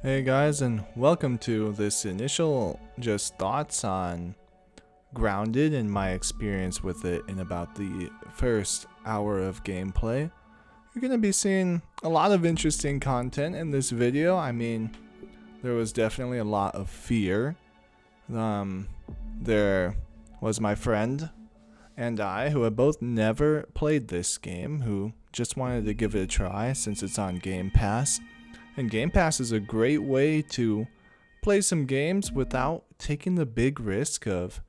Hey guys, and welcome to this initial just thoughts on Grounded and my experience with it in about the first hour of gameplay. You're going to be seeing a lot of interesting content in this video. I mean, there was definitely a lot of fear. There was my friend and I, who have both never played this game, who just wanted to give it a try since it's on Game Pass. And Game Pass is a great way to play some games without taking the big risk of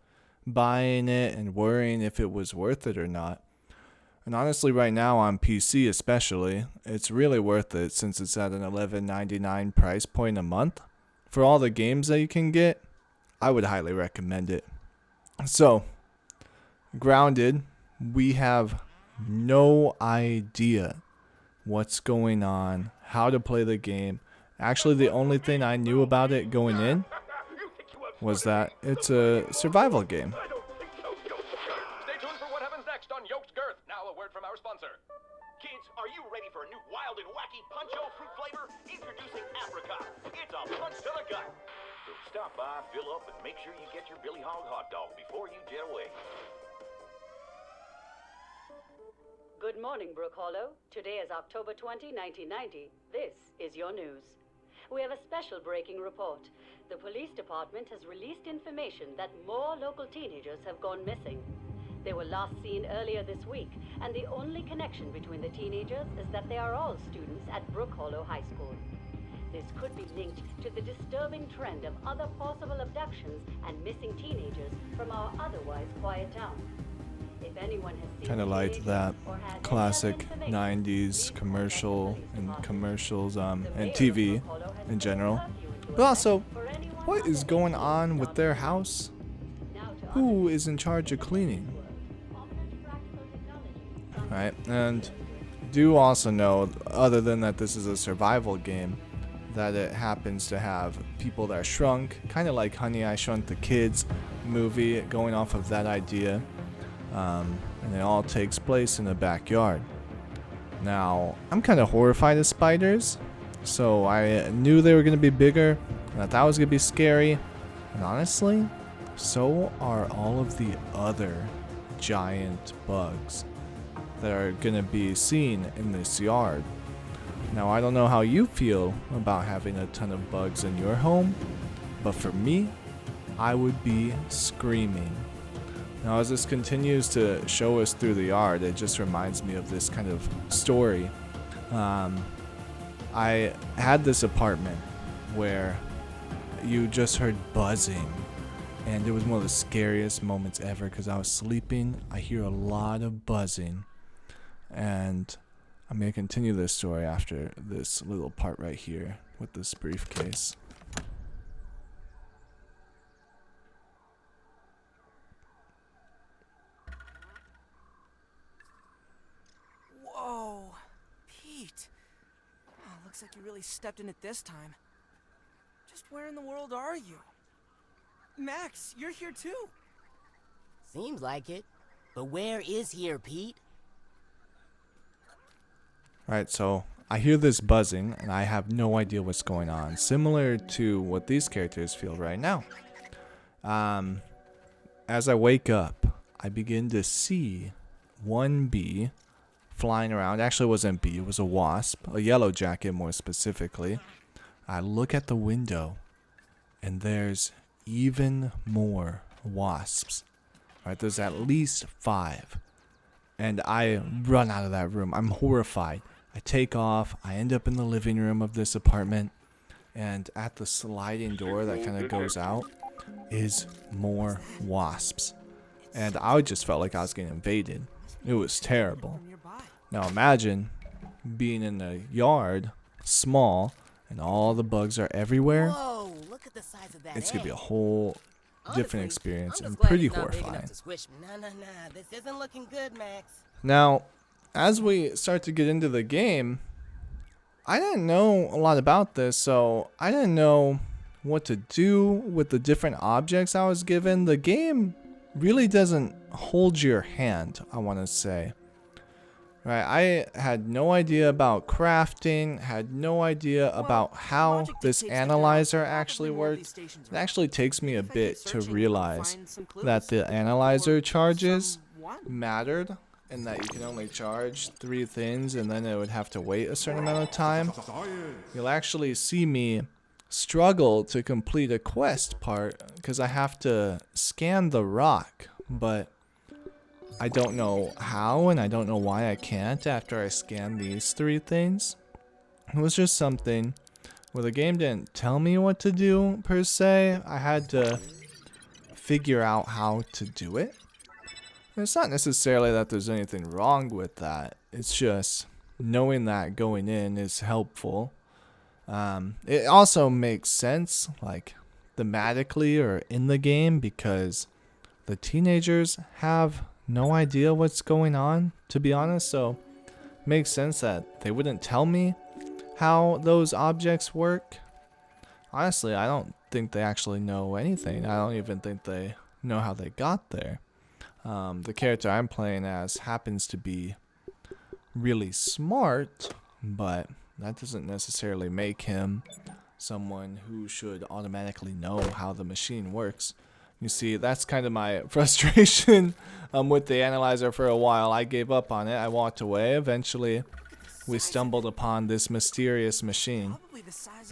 buying it and worrying if it was worth it or not. And honestly, right now on PC especially, it's really worth it since it's at an $11.99 price point a month. For all the games that you can get, I would highly recommend it. So, Grounded, we have no idea what's going on, how to play the game. Actually, the only thing I knew about it going in was that it's a survival game. Stay tuned for what happens next on Yoked Girth. Now a word from our sponsor. Kids, are you ready for a new wild and wacky puncho fruit flavor? Introducing Apricot. It's a punch to the gut. So stop by, fill up, and make sure you get your Billy Hog hot dog before you jet away. Good morning, Brook Hollow. Today is October 20, 1990. This is your news. We have a special breaking report. The police department has released information that more local teenagers have gone missing. They were last seen earlier this week, and the only connection between the teenagers is that they are all students at Brook Hollow High School. This could be linked to the disturbing trend of other possible abductions and missing teenagers from our otherwise quiet town. If anyone has seen Kind of like that classic 90s commercial and commercials and TV in general. But also, what is going on with their house? Who is in charge of cleaning? Right, and do also know, other than that this is a survival game, that it happens to have people that are shrunk, kind of like Honey, I Shrunk the Kids movie, going off of that idea. And it all takes place in the backyard. Now, I'm kind of horrified of spiders, so I knew they were going to be bigger, and I thought it was going to be scary. And honestly, so are all of the other giant bugs that are going to be seen in this yard. Now, I don't know how you feel about having a ton of bugs in your home, but for me, I would be screaming. Now, as this continues to show us through the yard, it just reminds me of this kind of story. I had this apartment where you just heard buzzing, and it was one of the scariest moments ever because I was sleeping. I hear a lot of buzzing, and I'm going to continue this story after this little part right here with this briefcase. Whoa, Pete. Oh, looks like you really stepped in it this time. Just where in the world are you? Max, you're here too. Seems like it. But where is here, Pete? Right, so I hear this buzzing and I have no idea what's going on. Similar to what these characters feel right now. As I wake up, I begin to see one bee flying around. Actually, it wasn't a bee, it was a wasp, a yellow jacket more specifically. I look at the window and there's even more wasps. Right, there's at least 5. And I run out of that room. I'm horrified. I take off. I end up in the living room of this apartment. And at the sliding door that kind of goes out is more wasps. And I just felt like I was getting invaded. It was terrible. Now imagine being in a yard, small, and all the bugs are everywhere. Whoa, look at the size of that It's going to be a egg. whole Honestly, different experience I'm and just glad pretty it's not big enough horrifying. to squish me. Nah, this isn't looking good, Max. Now, as we start to get into the game, I didn't know a lot about this, so I didn't know what to do with the different objects I was given. The game really doesn't hold your hand, I want to say. Right, I had no idea about crafting, had no idea about how this analyzer actually worked. It actually takes me a bit to realize that the analyzer charges mattered, and that you can only charge 3 things and then it would have to wait a certain amount of time. You'll actually see me struggle to complete a quest part because I have to scan the rock, but I don't know how and I don't know why I can't after I scan these 3 things. It was just something where the game didn't tell me what to do per se. I had to figure out how to do it. And it's not necessarily that there's anything wrong with that. It's just knowing that going in is helpful. It also makes sense, like thematically or in the game, because the teenagers have no idea what's going on, to be honest, so it makes sense that they wouldn't tell me how those objects work. Honestly, I don't think they actually know anything. I don't even think they know how they got there. The character I'm playing as happens to be really smart, but that doesn't necessarily make him someone who should automatically know how the machine works. You see, that's kind of my frustration with the analyzer for a while. I gave up on it. I walked away. Eventually, we stumbled upon this mysterious machine.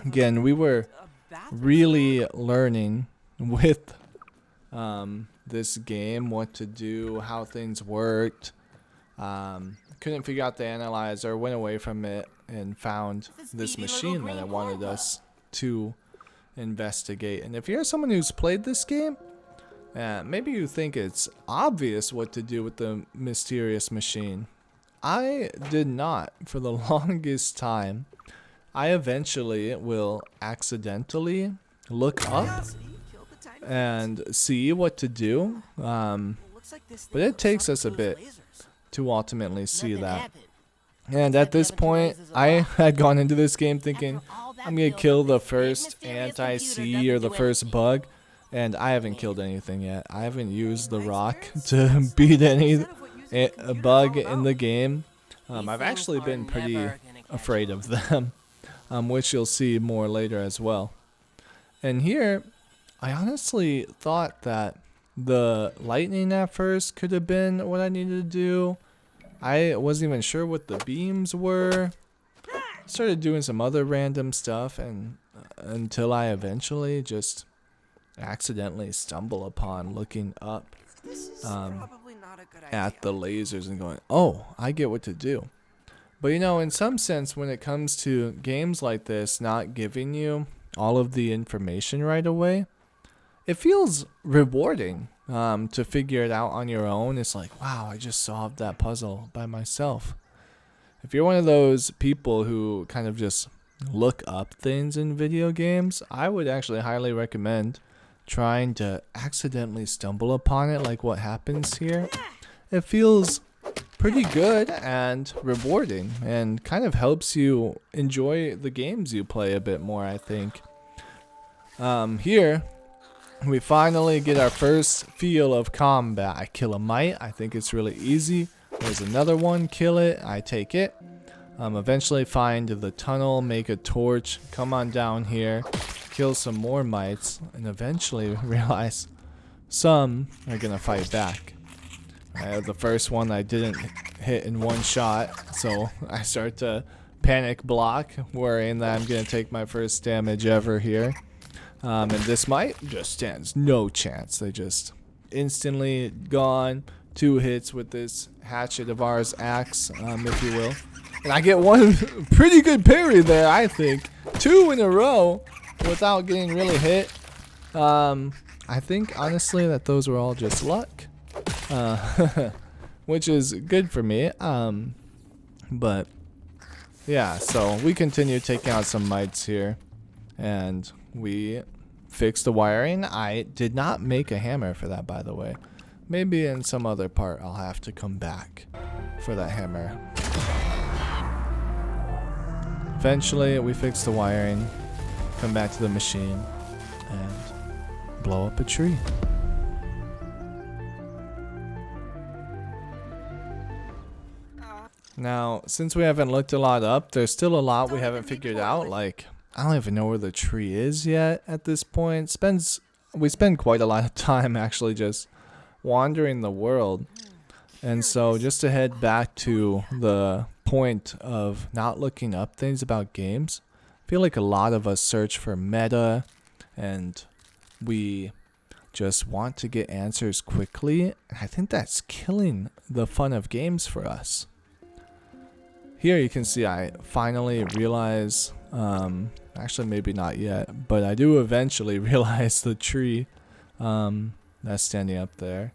Again, we were really learning with this game what to do, how things worked. Couldn't figure out the analyzer, went away from it, and found this machine that I wanted us to investigate. And if you're someone who's played this game, maybe you think it's obvious what to do with the mysterious machine. I did not for the longest time. I eventually will accidentally look up and see what to do, but it takes us a bit to ultimately see that. And at this point, I had gone into this game thinking I'm gonna kill the first anti-C or the first bug, and I haven't killed anything yet. I haven't used the rock to beat any bug in the game. I've actually been pretty afraid of them, which you'll see more later as well. And here, I honestly thought that the lightning at first could have been what I needed to do. I wasn't even sure what the beams were. Started doing some other random stuff, and until I eventually just accidentally stumble upon looking up at the lasers and going, oh, I get what to do. But you know, in some sense, when it comes to games like this not giving you all of the information right away, it feels rewarding to figure it out on your own. It's like, wow, I just solved that puzzle by myself. If you're one of those people who kind of just look up things in video games, I would actually highly recommend trying to accidentally stumble upon it like what happens here. It feels pretty good and rewarding and kind of helps you enjoy the games you play a bit more, I think. Here, we finally get our first feel of combat. I kill a mite. I think it's really easy. There's another one. Kill it. I take it. Eventually find the tunnel, make a torch, come on down here, kill some more mites, and eventually realize some are gonna fight back. The first one I didn't hit in one shot, so I start to panic block, worrying that I'm gonna take my first damage ever here. And this mite just stands no chance. They just instantly gone. 2 hits with this hatchet of ours, axe, if you will. And I get one pretty good parry there, I think. 2 in a row without getting really hit. I think, honestly, that those were all just luck. Which is good for me. But, yeah, so we continue taking out some mites here. And we fixed the wiring. I did not make a hammer for that, by the way. Maybe in some other part I'll have to come back for that hammer. Eventually we fix the wiring, come back to the machine, and blow up a tree. Now, since we haven't looked a lot up, there's still a lot we haven't figured out. Like, I don't even know where the tree is yet at this point. We spend quite a lot of time actually just wandering the world. And so just to head back to the point of not looking up things about games, I feel like a lot of us search for meta and we just want to get answers quickly. And I think that's killing the fun of games for us. Here you can see I finally realize, actually maybe not yet, but I do eventually realize the tree that's standing up there.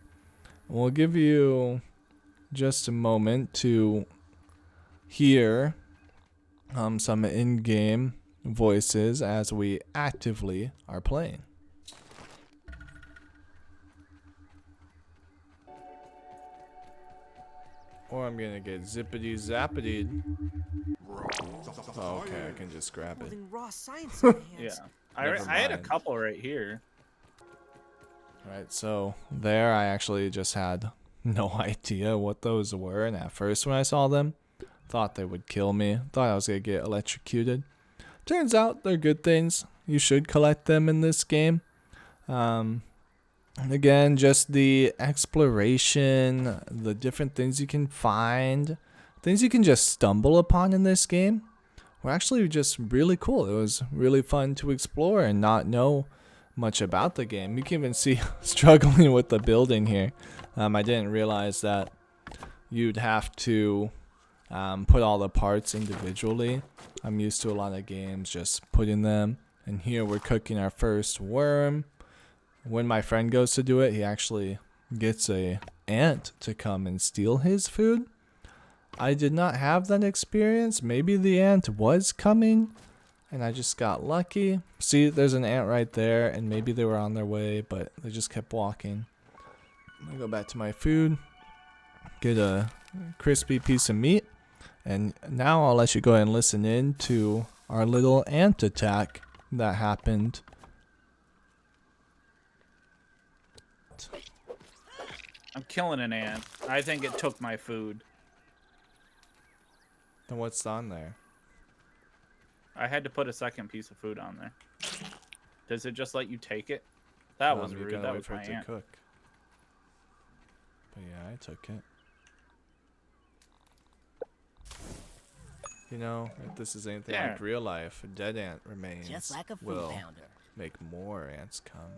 We'll give you just a moment to hear some in-game voices as we actively are playing. Or I'm gonna get zippity zappity. Oh, okay, I can just grab it. Holding raw science in my hands. Yeah, Never I had a mind. couple right here. Right, so there I actually just had no idea what those were, and at first when I saw them, thought they would kill me. Thought I was gonna get electrocuted. Turns out they're good things. You should collect them in this game. Again, just the exploration, the different things you can find, things you can just stumble upon in this game were actually just really cool. It was really fun to explore and not know much about the game. You can even see struggling with the building here. I didn't realize that you'd have to put all the parts individually. I'm used to a lot of games just putting them. And here we're cooking our first worm. When my friend goes to do it, he actually gets a ant to come and steal his food. I did not have that experience. Maybe the ant was coming and I just got lucky. See, there's an ant right there, and maybe they were on their way, but they just kept walking. I'm gonna go back to my food, get a crispy piece of meat, and now I'll let you go ahead and listen in to our little ant attack that happened. I'm killing an ant. I think it took my food. Then what's on there? I had to put a second piece of food on there. Does it just let you take it? That was You rude. gotta That wait was for my it to ant. cook. But yeah, I took it. You know, if this is anything There. like real life, a dead ant remains Just like a food will pounder. make more ants come.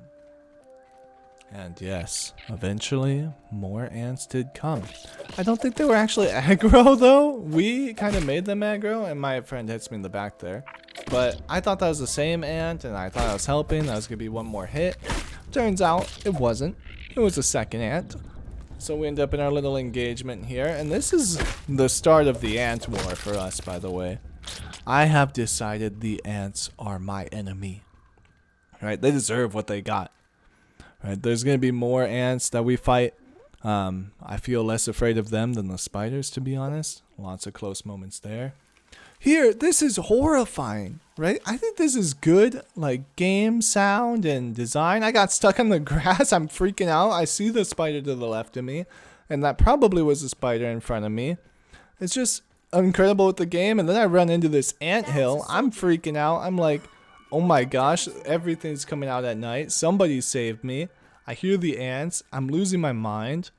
And yes, eventually more ants did come. I don't think they were actually aggro though. We kind of made them aggro, and my friend hits me in the back there. But I thought that was the same ant, and I thought I was helping. That was gonna be one more hit. Turns out it wasn't. It was a second ant. So we end up in our little engagement here, and this is the start of the ant war for us, by the way. I have decided the ants are my enemy. Right? They deserve what they got. Right? There's gonna be more ants that we fight. I feel less afraid of them than the spiders, to be honest. Lots of close moments there. Here, this is horrifying, right? I think this is good, like, game sound and design. I got stuck on the grass. I'm freaking out. I see the spider to the left of me, and that probably was the spider in front of me. It's just incredible with the game, and then I run into this anthill. I'm freaking out. I'm like, oh my gosh, everything's coming out at night. Somebody saved me. I hear the ants. I'm losing my mind.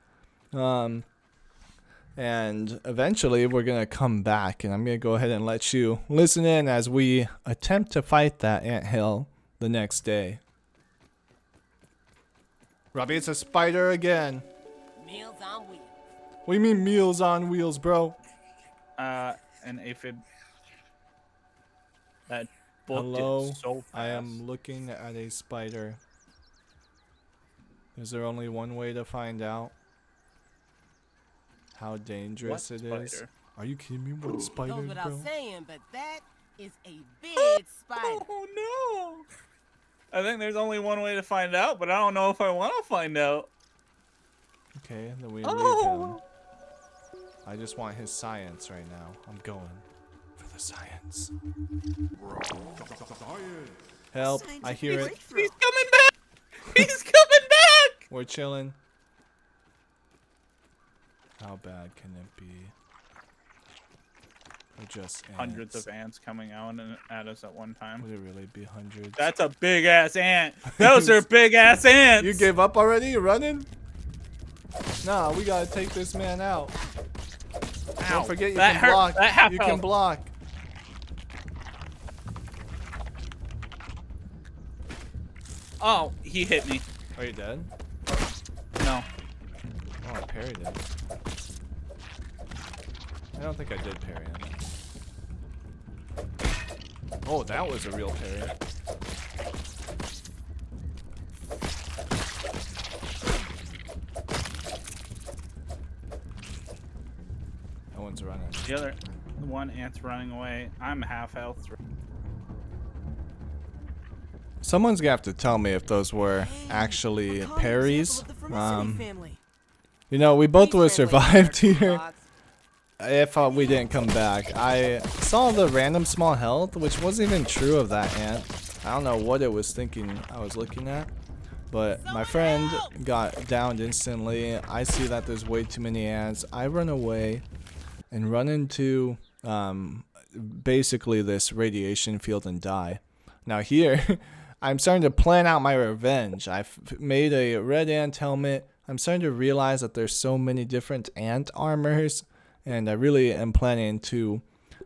And eventually we're going to come back, and I'm going to go ahead and let you listen in as we attempt to fight that anthill the next day. Robbie, it's a spider again. Meals on wheels. What do you mean meals on wheels, bro? An aphid. That booked Hello, it so fast. I am looking at a spider. Is there only one way to find out how dangerous What it is? spider? Are you kidding me? What spider, Goes without bro? saying, but that is a big spider. Oh no! I think there's only one way to find out, but I don't know if I want to find out. Okay, then we leave Oh. him. I just want his science right now. I'm going for the science. Help, I hear it. He's coming back! He's coming back! We're chilling. How bad can it be? Or just Hundreds ants? of ants coming out at us at one time. Would it really be hundreds? That's a big ass ant. Those are big ass ants. You gave up already? You're running? Nah, we gotta take this man out. Ow. Don't forget you That can hurt. block. That half You can health. block. Oh, he hit me. Are you dead? No. Oh, I parried him. I don't think I did parry him. Oh, that was a real parry. That one's running. The other one ant's running away. I'm half health. Someone's gonna have to tell me if those were actually A common parries. example of the Vermicity family. You know, we both would have Translate survived there, here Fox. if we didn't come back. I saw the random small health, which wasn't even true of that ant. I don't know what it was thinking I was looking at, but my friend got downed instantly. I see that there's way too many ants. I run away and run into basically this radiation field and die. Now here, I'm starting to plan out my revenge. I've made a red ant helmet. I'm starting to realize that there's so many different ant armors, and I really am planning to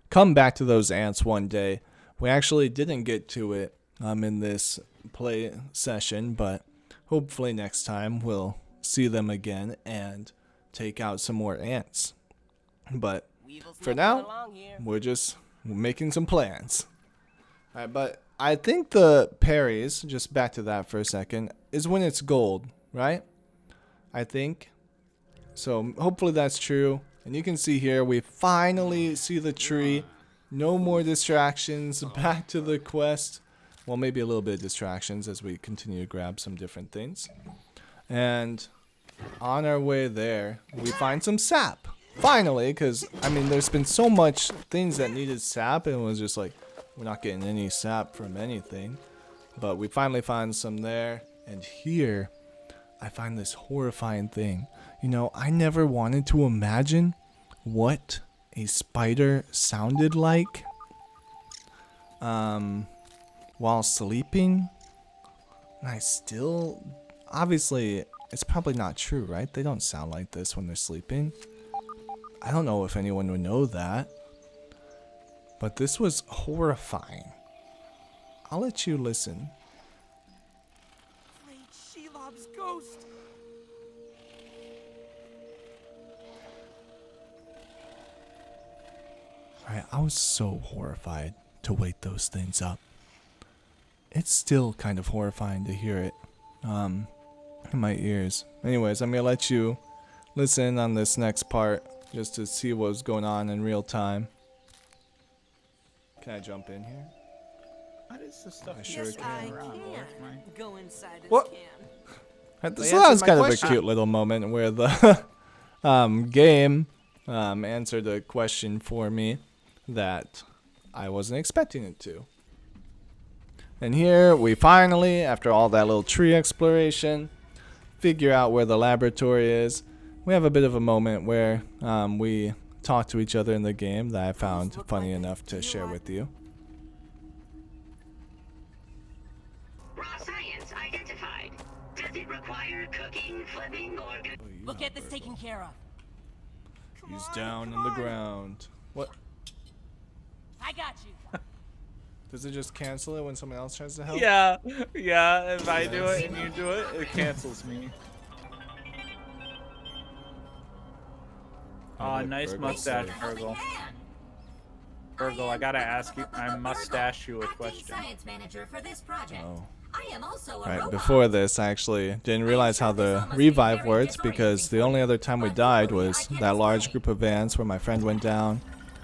come back to those ants one day. We actually didn't get to it in this play session, but hopefully next time we'll see them again and take out some more ants. But Weevil for sniffing now, along here. we're just making some plans. Alright, but I think the parries, just back to that for a second, is when it's gold, right? I think. So hopefully that's true. And you can see here, we finally see the tree. No more distractions. Back to the quest. Well, maybe a little bit of distractions as we continue to grab some different things. And on our way there, we find some sap. Finally, because, I mean, there's been so much things that needed sap, and it was just like, we're not getting any sap from anything. But we finally found some there. And here, I find this horrifying thing. You know, I never wanted to imagine what a spider sounded like while sleeping. And I still, obviously, it's probably not true, right? They don't sound like this when they're sleeping. I don't know if anyone would know that. But this was horrifying. I'll let you listen. Great Shelob's ghost. Alright, I was so horrified to wake those things up. It's still kind of horrifying to hear it in my ears. Anyways, I'm gonna let you listen on this next part just to see what's going on in real time. Can I jump in here? What is this stuff? I sure Yes, can. I Around, can. where's my- Go inside this What? can. So They that was answered my kind of a question. cute little moment where the game answered a question for me that I wasn't expecting it to. And here we finally, after all that little tree exploration, figure out where the laboratory is. We have a bit of a moment where we talk to each other in the game that I found funny enough to share with you. Raw science identified. Does it require cooking, flipping, or... We'll get this taken care of. He's down on the ground. What? I got you. Does it just cancel it when someone else tries to help? Yeah, yeah. If I do it and you do it, it cancels me. Aw, look, nice Virgil's mustache, safe. Virgil. Virgil, I gotta ask you. I mustache you a question. Science manager for this project. Oh. I am also a Right, robot. before this, I actually didn't realize how the revive works because the only other time we died was that large group of ants where my friend went down,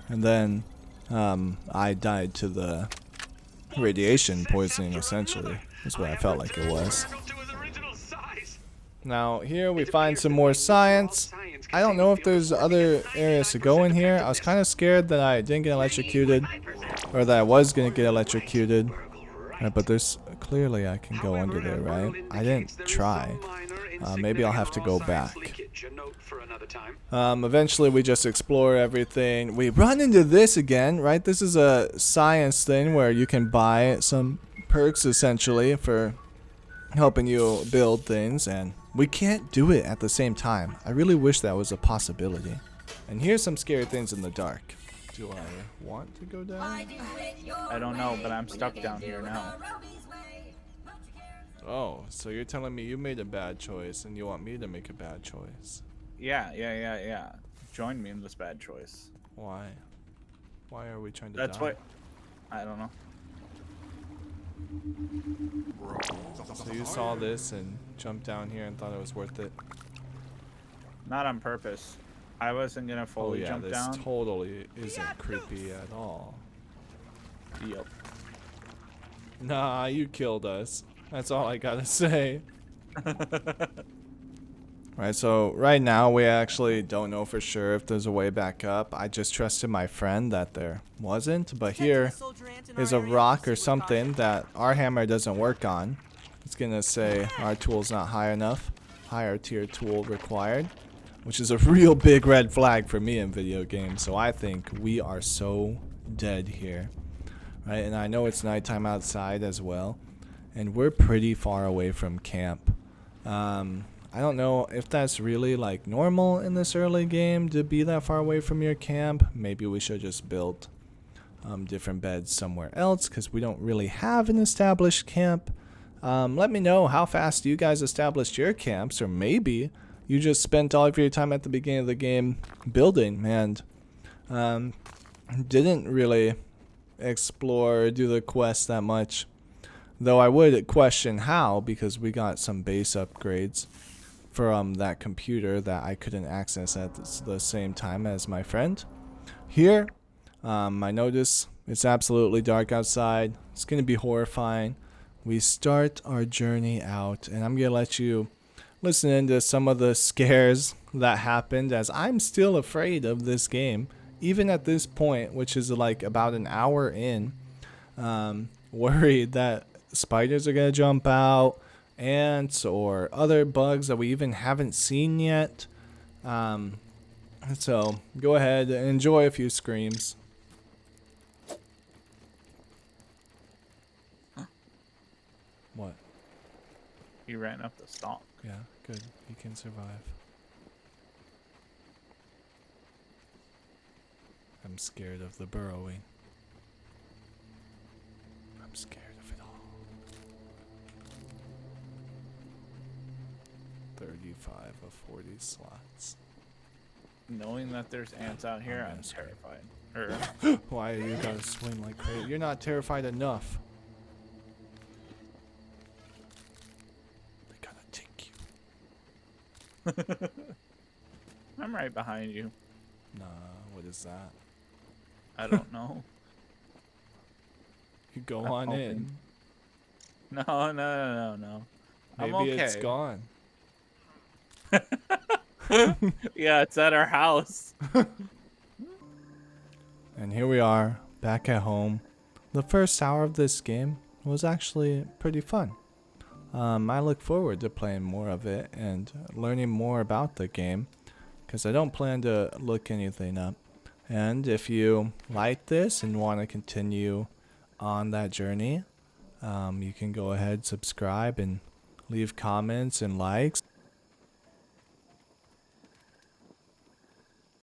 and then I died to the radiation poisoning, essentially, is what I felt like it was. Now, here we find some more science. I don't know if there's other areas to go in here. I was kind of scared that I didn't get electrocuted, or that I was going to get electrocuted. But there's clearly I can go under there, right? I didn't try. Maybe I'll have to go back. Eventually we just explore everything. We run into this again, right? This is a science thing where you can buy some perks essentially for helping you build things, and we can't do it at the same time. I really wish that was a possibility. And here's some scary things in the dark. Do I want to go down? I don't know, but I'm stuck down here now. Oh, so you're telling me you made a bad choice and you want me to make a bad choice? Yeah. Join me in this bad choice. Why? Why are we trying to That's die? what... I don't know. So you saw this and jumped down here and thought it was worth it? Not on purpose. I wasn't gonna fully jump down. This totally isn't creepy at all. Yep. Nah, you killed us. That's all I gotta say. Right, so right now we actually don't know for sure if there's a way back up. I just trusted my friend that there wasn't, but here is a rock or something that our hammer doesn't work on. It's gonna say our tool's not high enough. Higher tier tool required, which is a real big red flag for me in video games. So I think we are so dead here. Right, and I know it's nighttime outside as well, and we're pretty far away from camp. I don't know if that's really like normal in this early game to be that far away from your camp. Maybe we should just build different beds somewhere else because we don't really have an established camp. Let me know how fast you guys established your camps, or maybe you just spent all of your time at the beginning of the game building and didn't really explore or do the quest that much. Though I would question how, because we got some base upgrades from that computer that I couldn't access at the same time as my friend. Here, I notice it's absolutely dark outside. It's going to be horrifying. We start our journey out, and I'm going to let you listen into some of the scares that happened, as I'm still afraid of this game. Even at this point, which is like about an hour in, worried that spiders are going to jump out, ants, or other bugs that we even haven't seen yet. So go ahead and enjoy a few screams. What? He ran up the stalk. Yeah, good. He can survive. I'm scared of the burrowing. I'm scared of it all. 35 of 40 slots. Knowing that there's ants out here, I'm terrified. Why you gotta swim like crazy? You're not terrified enough. They gotta take you. I'm right behind you. Nah, what is that? I don't know. You go I'm on hoping. in. No. Maybe I'm okay. it's gone. Yeah, it's at our house. And here we are, back at home. The first hour of this game was actually pretty fun. I look forward to playing more of it and learning more about the game, because I don't plan to look anything up. And if you like this and want to continue on that journey, you can go ahead, subscribe, and leave comments and likes.